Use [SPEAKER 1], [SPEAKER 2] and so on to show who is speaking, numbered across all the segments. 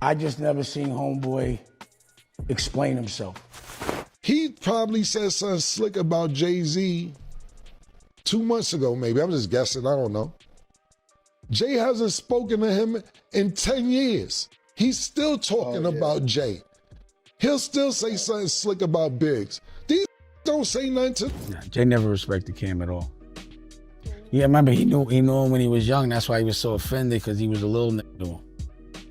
[SPEAKER 1] I just never seen homeboy explain himself.
[SPEAKER 2] He probably said something slick about Jay-Z 2 months ago, maybe. I'm just guessing, I don't know. Jay hasn't spoken to him in 10 years. He's still talking about Jay. He'll still say something slick about Biggs. These don't say nothing to...
[SPEAKER 1] Nah, Jay never respected Cam at all. Yeah, remember, he knew him when he was young. That's why he was so offended, because he was a little nigga to him.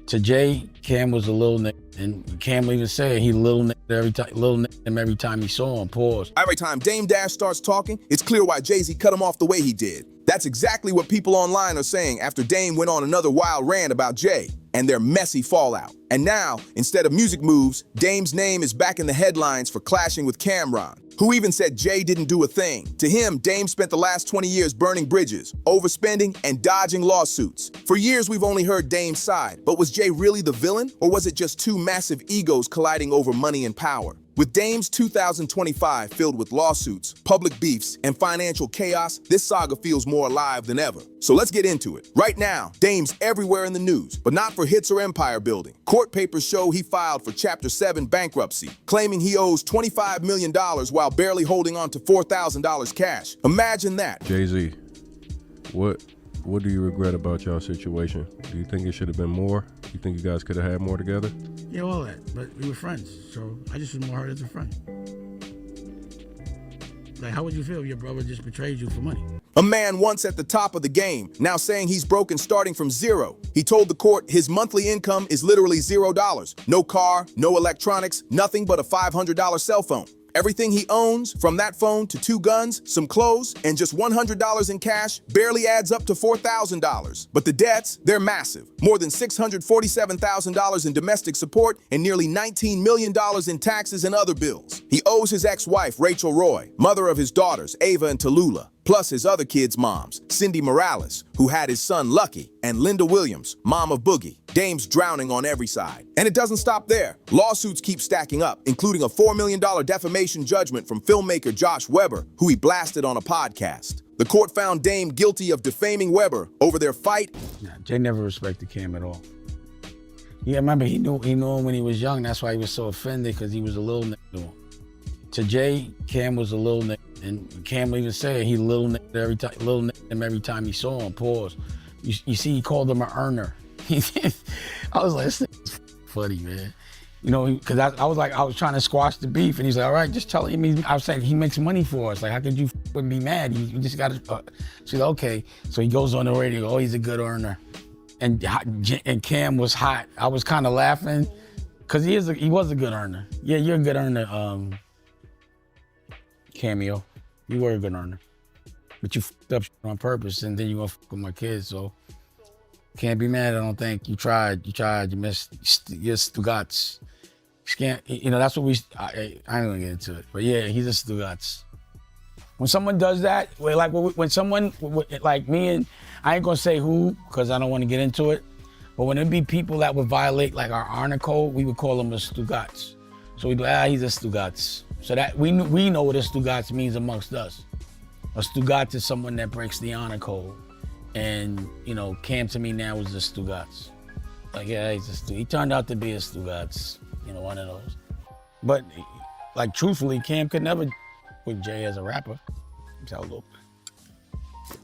[SPEAKER 1] To Jay, Cam was a little nigga. And Cam even said he little nigga every time he saw him. Pause.
[SPEAKER 3] Every time Dame Dash starts talking, it's clear why Jay-Z cut him off the way he did. That's exactly what people online are saying after Dame went on another wild rant about Jay and their messy fallout. And now, instead of music moves, Dame's name is back in the headlines for clashing with Cameron, who even said Jay didn't do a thing. To him, Dame spent the last 20 years burning bridges, overspending, and dodging lawsuits. For years, we've only heard Dame's side, but was Jay really the villain, or was it just two massive egos colliding over money and power? With Dame's 2025 filled with lawsuits, public beefs, and financial chaos, this saga feels more alive than ever. So let's get into it. Right now, Dame's everywhere in the news, but not for hits or empire building. Court papers show he filed for Chapter 7 bankruptcy, claiming he owes $25 million while barely holding on to $4,000 cash. Imagine that.
[SPEAKER 4] Jay-Z, what do you regret about y'all situation? Do you think it should have been more? You think you guys could have had more together?
[SPEAKER 1] Yeah, all that, but we were friends, so I just was more hurt as a friend. Like, how would you feel if your brother just betrayed you for money?
[SPEAKER 3] A man once at the top of the game, now saying he's broken starting from zero. He told the court his monthly income is literally $0. No car, no electronics, nothing but a $500 cell phone. Everything he owns, from that phone to 2 guns, some clothes, and just $100 in cash, barely adds up to $4,000. But the debts, they're massive. More than $647,000 in domestic support and nearly $19 million in taxes and other bills. He owes his ex-wife, Rachel Roy, mother of his daughters, Ava and Tallulah, plus his other kids' moms, Cindy Morales, who had his son Lucky, and Linda Williams, mom of Boogie. Dame's drowning on every side. And it doesn't stop there. Lawsuits keep stacking up, including a $4 million defamation judgment from filmmaker Josh Weber, who he blasted on a podcast. The court found Dame guilty of defaming Weber over their fight.
[SPEAKER 1] Nah, Jay never respected Cam at all. Yeah, remember, he knew him when he was young. That's why he was so offended, because he was a little nigga to him. To Jay, Cam was a little nigga. And Cam even said he little nigga every time he saw him. Pause. You see, he called him an earner. I was like, this thing's funny, man. You know, because I was trying to squash the beef, and he's like, all right, just tell him. I was saying, he makes money for us. Like, how could you be mad? You just got to. She's like, okay. So he goes on the radio. Oh, he's a good earner. And Cam was hot. I was kind of laughing, because he was a good earner. Yeah, you're a good earner. Cameo, you were a good earner, but you fucked up on purpose, and then you gonna fuck with my kids, so can't be mad. I don't think you tried, you missed, you're Stugats. You know, that's what I ain't gonna get into it, but yeah, he's a Stugats. When someone does that, like when someone, like me, and I ain't gonna say who, because I don't want to get into it, but when it be people that would violate like our honor code, we would call them a Stugats. So we'd be like, he's a Stugats. So that we know what a Stugats means amongst us. A Stugats is someone that breaks the honor code. And, you know, Cam to me now is a Stugats. Like, yeah, he turned out to be a Stugats, you know, one of those. But, like, truthfully, Cam could never put Jay as a rapper. So, look.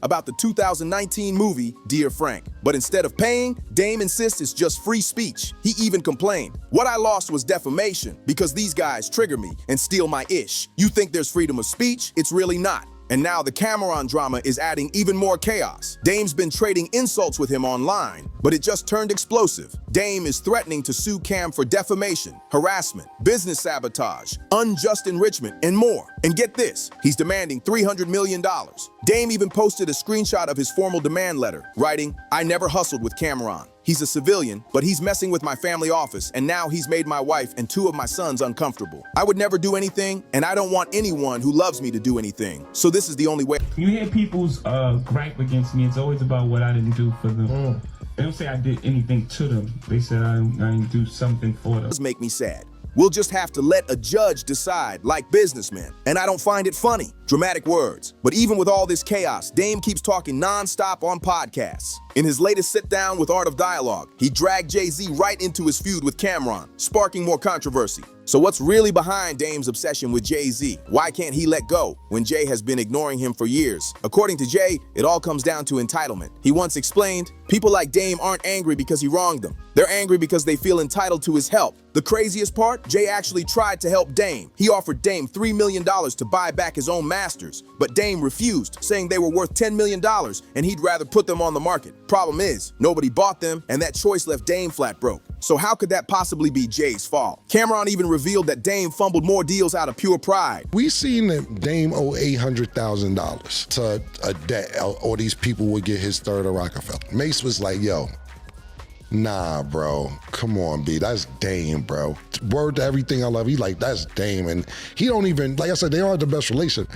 [SPEAKER 3] About the 2019 movie, Dear Frank. But instead of paying, Dame insists it's just free speech. He even complained, "What I lost was defamation, because these guys trigger me and steal my ish. You think there's freedom of speech? It's really not." And now the Cameron drama is adding even more chaos. Dame's been trading insults with him online, but it just turned explosive. Dame is threatening to sue Cam for defamation, harassment, business sabotage, unjust enrichment, and more. And get this, he's demanding $300 million. Dame even posted a screenshot of his formal demand letter, writing, "I never hustled with Cameron. He's a civilian, but he's messing with my family office, and now he's made my wife and 2 of my sons uncomfortable. I would never do anything, and I don't want anyone who loves me to do anything. So this is the only way."
[SPEAKER 5] You hear people's gripe against me, it's always about what I didn't do for them. They don't say I did anything to them. They said I didn't do something for them.
[SPEAKER 3] Does make me sad. We'll just have to let a judge decide, like businessmen. And I don't find it funny. Dramatic words. But even with all this chaos, Dame keeps talking non-stop on podcasts. In his latest sit-down with Art of Dialogue, he dragged Jay-Z right into his feud with Cameron, sparking more controversy. So what's really behind Dame's obsession with Jay-Z? Why can't he let go when Jay has been ignoring him for years? According to Jay, it all comes down to entitlement. He once explained, people like Dame aren't angry because he wronged them. They're angry because they feel entitled to his help. The craziest part, Jay actually tried to help Dame. He offered Dame $3 million to buy back his own masters, but Dame refused, saying they were worth $10 million and he'd rather put them on the market. Problem is, nobody bought them, and that choice left Dame flat broke. So how could that possibly be Jay's fault? Cameron even revealed that Dame fumbled more deals out of pure pride.
[SPEAKER 2] We seen that Dame owe $800,000 to a debt, or these people would get his third of Roc-A-Fella. Mace was like, yo, nah, bro, come on, B, that's Dame, bro. Word to everything I love, he like, that's Dame, and he don't even, like I said, they aren't the best relation.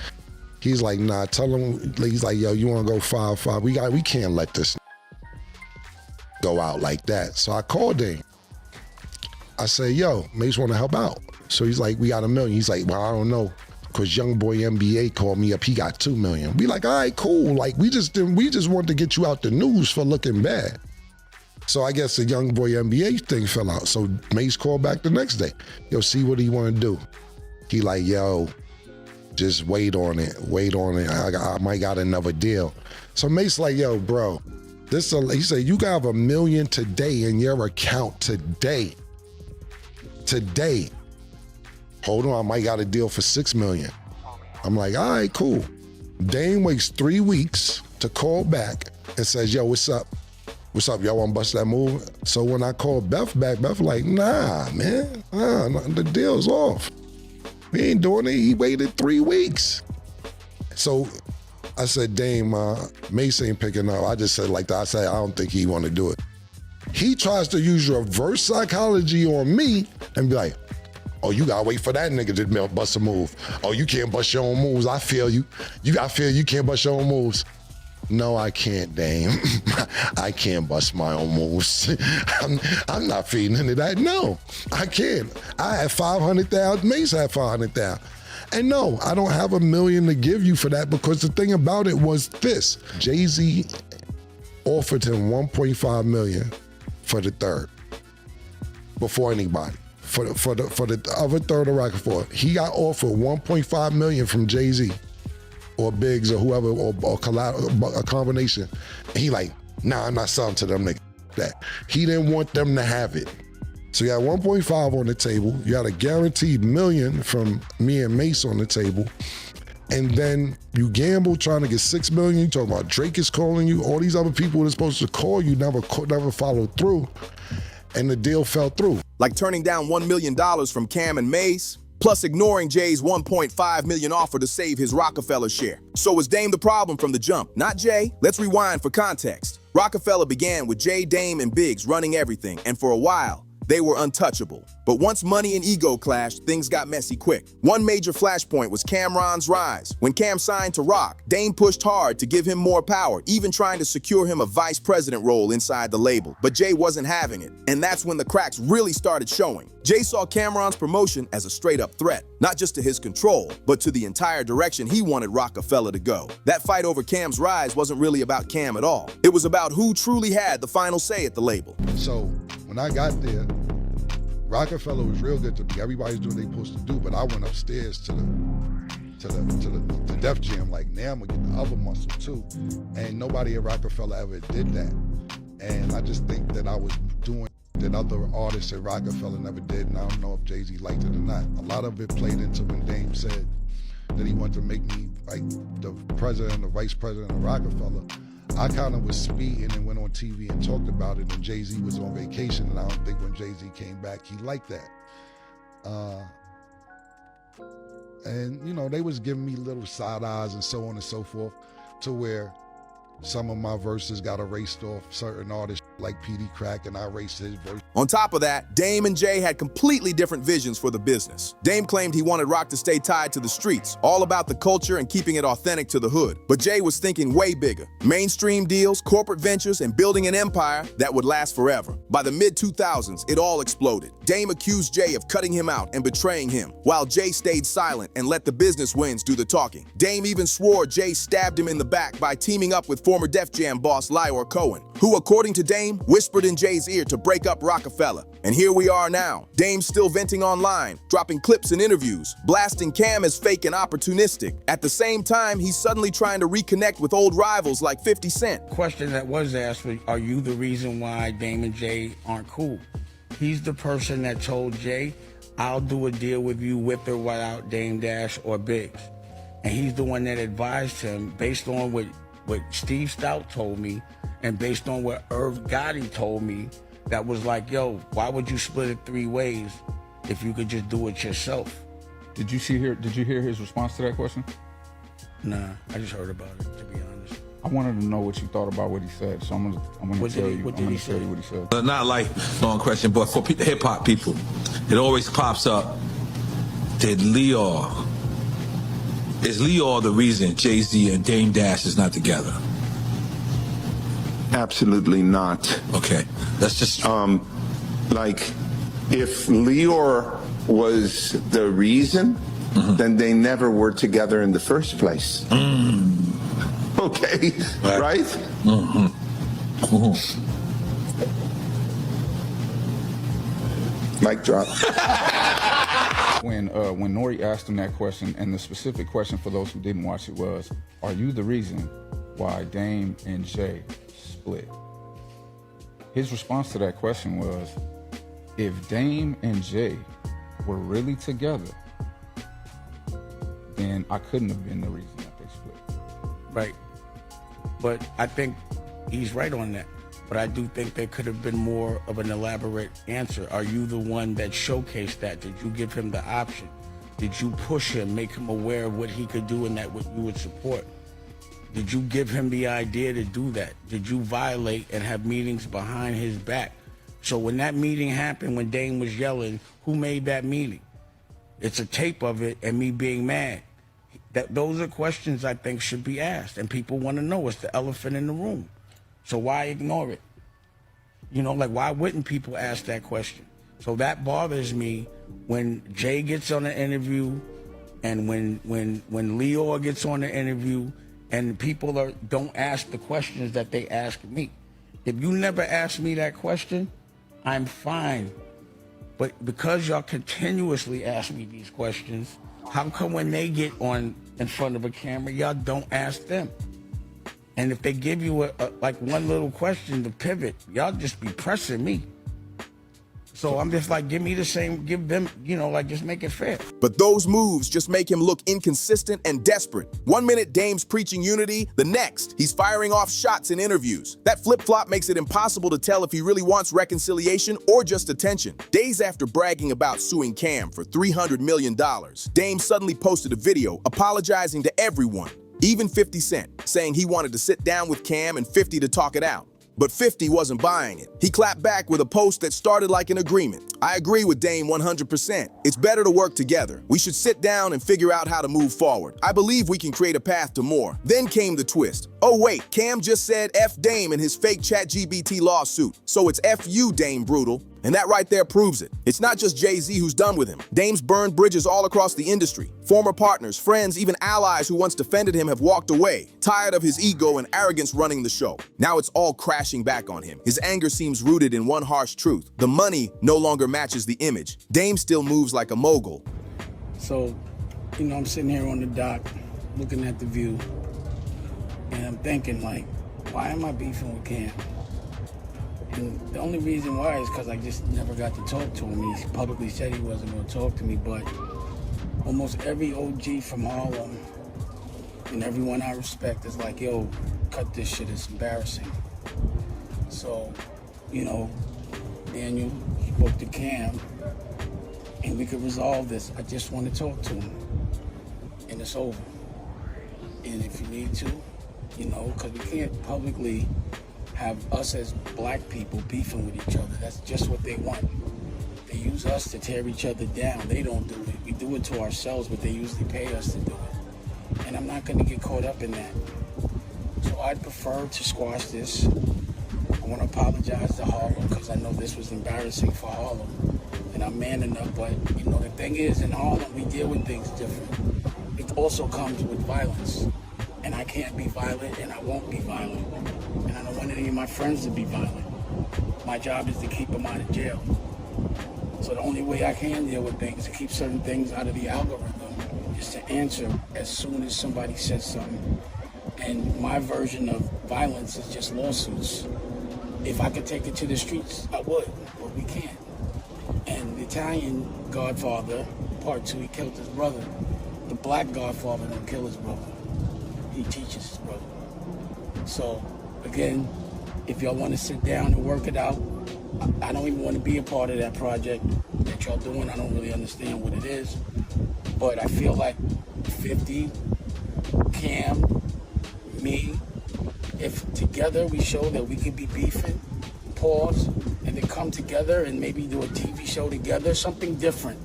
[SPEAKER 2] He's like, nah, tell him, he's like, yo, you wanna go 5-5? We can't let this go out like that. So I called him. I said, yo, Mace wanna help out. So he's like, we got $1 million. He's like, well, I don't know, because young boy NBA called me up, he got $2 million. We like, all right, cool. Like, we just wanted to get you out the news for looking bad. So I guess the young boy NBA thing fell out. So Mace called back the next day. Yo, see what he wanna do. He like, yo, just wait on it. I might got another deal. So Mace like, yo, bro, he said, you got $1 million today in your account today. Hold on, I might got a deal for $6 million. I'm like, all right, cool. Dame waits 3 weeks to call back and says, yo, what's up? What's up, y'all wanna bust that move? So when I called Beth back, Beth like, nah, man, the deal's off. We ain't doing it, he waited 3 weeks. So I said, Dame, Mace ain't picking up. I just said like that, I said, I don't think he wanna do it. He tries to use reverse psychology on me and be like, oh, you gotta wait for that nigga to bust a move. Oh, you can't bust your own moves, I feel you. I feel you can't bust your own moves. No, I can't, Dame. I can't bust my own moves. I'm not feeding into that. No, I can't. I had 500,000, Mace had 500,000. And no, I don't have $1 million to give you for that, because the thing about it was this. Jay-Z offered him $1.5 million for the third, before anybody. For the other third of Roc-A-Fella. He got offered $1.5 million from Jay-Z or Biggs or whoever, or a combination. And he like, nah, I'm not selling to them niggas that. He didn't want them to have it. So you got 1.5 on the table. You got a guaranteed $1 million from me and Mace on the table. And then you gamble trying to get $6 million. You talking about Drake is calling you. All these other people that are supposed to call you never followed through. And the deal fell through.
[SPEAKER 3] Like turning down $1 million from Cam and Mace, plus ignoring Jay's $1.5 million offer to save his Roc-A-Fella share. So was Dame the problem from the jump, not Jay? Let's rewind for context. Roc-A-Fella began with Jay, Dame, and Biggs running everything, and for a while, they were untouchable. But once money and ego clashed, things got messy quick. One major flashpoint was Cameron's rise. When Cam signed to Roc, Dame pushed hard to give him more power, even trying to secure him a vice president role inside the label. But Jay wasn't having it, and that's when the cracks really started showing. Jay saw Cameron's promotion as a straight-up threat, not just to his control, but to the entire direction he wanted Roc-A-Fella to go. That fight over Cam's rise wasn't really about Cam at all. It was about who truly had the final say at the label.
[SPEAKER 2] So when I got there, Roc-A-Fella was real good to me. Everybody's doing what they supposed to do, but I went upstairs to the Def Jam like, now I'm gonna get the other muscle too. And nobody at Roc-A-Fella ever did that. And I just think that I was doing that other artists at Roc-A-Fella never did, and I don't know if Jay-Z liked it or not. A lot of it played into when Dame said that he wanted to make me like the president or vice president of Roc-A-Fella. I kind of was speeding and went on TV and talked about it, and Jay-Z was on vacation, and I don't think when Jay-Z came back, he liked that. And you know, they was giving me little side eyes and so on and so forth, to where some of my verses got erased off certain artists. like PD Crack and I raced his verse.
[SPEAKER 3] On top of that, Dame and Jay had completely different visions for the business. Dame claimed he wanted Roc to stay tied to the streets, all about the culture and keeping it authentic to the hood. But Jay was thinking way bigger. Mainstream deals, corporate ventures, and building an empire that would last forever. By the mid-2000s, it all exploded. Dame accused Jay of cutting him out and betraying him, while Jay stayed silent and let the business wins do the talking. Dame even swore Jay stabbed him in the back by teaming up with former Def Jam boss Lyor Cohen, who, according to Dame, whispered in Jay's ear to break up Roc-A-Fella. And here we are now. Dame's still venting online, dropping clips and interviews, blasting Cam as fake and opportunistic. At the same time, he's suddenly trying to reconnect with old rivals like 50 Cent.
[SPEAKER 1] Question that was asked was, are you the reason why Dame and Jay aren't cool? He's the person that told Jay, I'll do a deal with you with or without Dame Dash or Biggs. And he's the one that advised him based on what Steve Stout told me and based on what Irv Gotti told me, that was like, yo, why would you split it 3 ways if you could just do it yourself?
[SPEAKER 6] Did you hear his response to that question?
[SPEAKER 1] Nah, I just heard about it, to be honest.
[SPEAKER 6] I wanted to know what you thought about what he said, so I'm gonna tell you what he said.
[SPEAKER 7] Not like long question, but for hip hop people, it always pops up. Is Lyor the reason Jay-Z and Dame Dash is not together?
[SPEAKER 8] Absolutely not.
[SPEAKER 7] Okay, that's just
[SPEAKER 8] like, if Lyor was the reason, then they never were together in the first place. Okay, right? Mic drop.
[SPEAKER 6] When Nori asked him that question, and the specific question for those who didn't watch it was, are you the reason why Dame and Jay split? His response to that question was, if Dame and Jay were really together, then I couldn't have been the reason that they split.
[SPEAKER 1] Right. But I think he's right on that. But I do think there could have been more of an elaborate answer. Are you the one that showcased that? Did you give him the option? Did you push him, make him aware of what he could do and that what you would support? Did you give him the idea to do that? Did you violate and have meetings behind his back? So when that meeting happened, when Dame was yelling, who made that meeting? It's a tape of it and me being mad. Those are questions I think should be asked, and people want to know. It's the elephant in the room. So why ignore it? You know, like, why wouldn't people ask that question? So that bothers me when Jay gets on the interview and when Lyor gets on the interview and people don't ask the questions that they ask me. If you never ask me that question, I'm fine. But because y'all continuously ask me these questions, how come when they get on in front of a camera, y'all don't ask them? And if they give you like one little question to pivot, y'all just be pressing me. So I'm just like, give them, you know, like, just make it fair.
[SPEAKER 3] But those moves just make him look inconsistent and desperate. One minute Dame's preaching unity, the next he's firing off shots in interviews. That flip-flop makes it impossible to tell if he really wants reconciliation or just attention. Days after bragging about suing Cam for $300 million, Dame suddenly posted a video apologizing to everyone, even 50 Cent, saying he wanted to sit down with Cam and 50 to talk it out. But 50 wasn't buying it. He clapped back with a post that started like an agreement. I agree with Dame 100%. It's better to work together. We should sit down and figure out how to move forward. I believe we can create a path to more. Then came the twist. Oh wait, Cam just said F Dame in his fake ChatGPT lawsuit. So it's F you, Dame Brutal. And that right there proves it. It's not just Jay-Z who's done with him. Dame's burned bridges all across the industry. Former partners, friends, even allies who once defended him have walked away, tired of his ego and arrogance running the show. Now it's all crashing back on him. His anger seems rooted in one harsh truth. The money no longer matches the image. Dame still moves like a mogul.
[SPEAKER 1] So, you know, I'm sitting here on the dock, looking at the view, and I'm thinking, like, why am I beefing with Cam? And the only reason why is because I just never got to talk to him. He publicly said he wasn't going to talk to me, but almost every OG from Harlem and everyone I respect is like, yo, cut this shit, it's embarrassing. So, you know, Daniel spoke to Cam, and we could resolve this. I just want to talk to him, and it's over. And if you need to, you know, because we can't publicly have us as black people beefing with each other. That's just what they want. They use us to tear each other down. They don't do it. We do it to ourselves, but they usually pay us to do it. And I'm not going to get caught up in that. So I'd prefer to squash this. I want to apologize to Harlem because I know this was embarrassing for Harlem. And I'm man enough, but you know, the thing is, in Harlem, we deal with things different. It also comes with violence. And I can't be violent, and I won't be violent. And I don't want any of my friends to be violent. My job is to keep them out of jail. So the only way I can deal with things, to keep certain things out of the algorithm, is to answer as soon as somebody says something. And my version of violence is just lawsuits. If I could take it to the streets, I would, but we can't. And the Italian Godfather, part 2, he killed his brother. The black Godfather didn't kill his brother. He teaches his brother. So, again, if y'all want to sit down and work it out, I don't even want to be a part of that project that y'all doing. I don't really understand what it is. But I feel like 50, Cam, me, if together we show that we can be beefing, pause, and then come together and maybe do a TV show together, something different,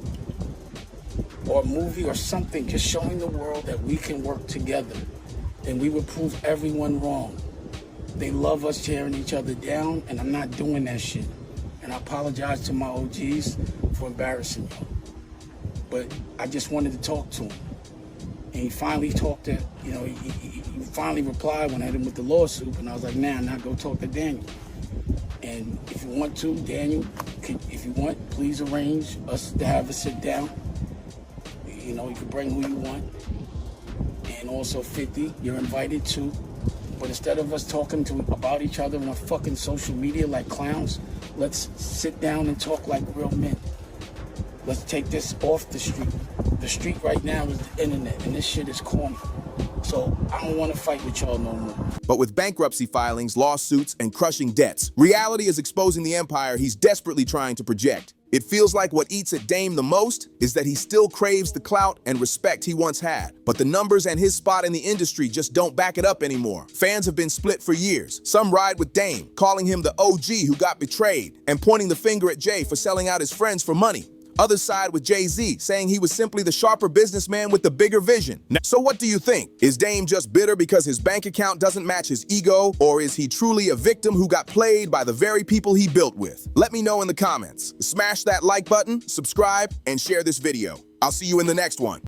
[SPEAKER 1] or a movie or something, just showing the world that we can work together, then we would prove everyone wrong. They love us tearing each other down, and I'm not doing that shit. And I apologize to my OGs for embarrassing you. But I just wanted to talk to him. And he finally talked to, you know, he finally replied when I hit him with the lawsuit, and I was like, nah, now go talk to Daniel. And if you want to, Daniel, if you want, please arrange us to have a sit down. You know, you can bring who you want. And also 50, you're invited too. But instead of us talking about each other on fucking social media like clowns, let's sit down and talk like real men. Let's take this off the street. The street right now is the internet, and this shit is corny. So I don't want to fight with y'all no more.
[SPEAKER 3] But with bankruptcy filings, lawsuits, and crushing debts, reality is exposing the empire he's desperately trying to project. It feels like what eats at Dame the most is that he still craves the clout and respect he once had. But the numbers and his spot in the industry just don't back it up anymore. Fans have been split for years. Some ride with Dame, calling him the OG who got betrayed, and pointing the finger at Jay for selling out his friends for money. Others side with Jay-Z, saying he was simply the sharper businessman with the bigger vision. So what do you think? Is Dame just bitter because his bank account doesn't match his ego, or is he truly a victim who got played by the very people he built with? Let me know in the comments. Smash that like button, subscribe, and share this video. I'll see you in the next one.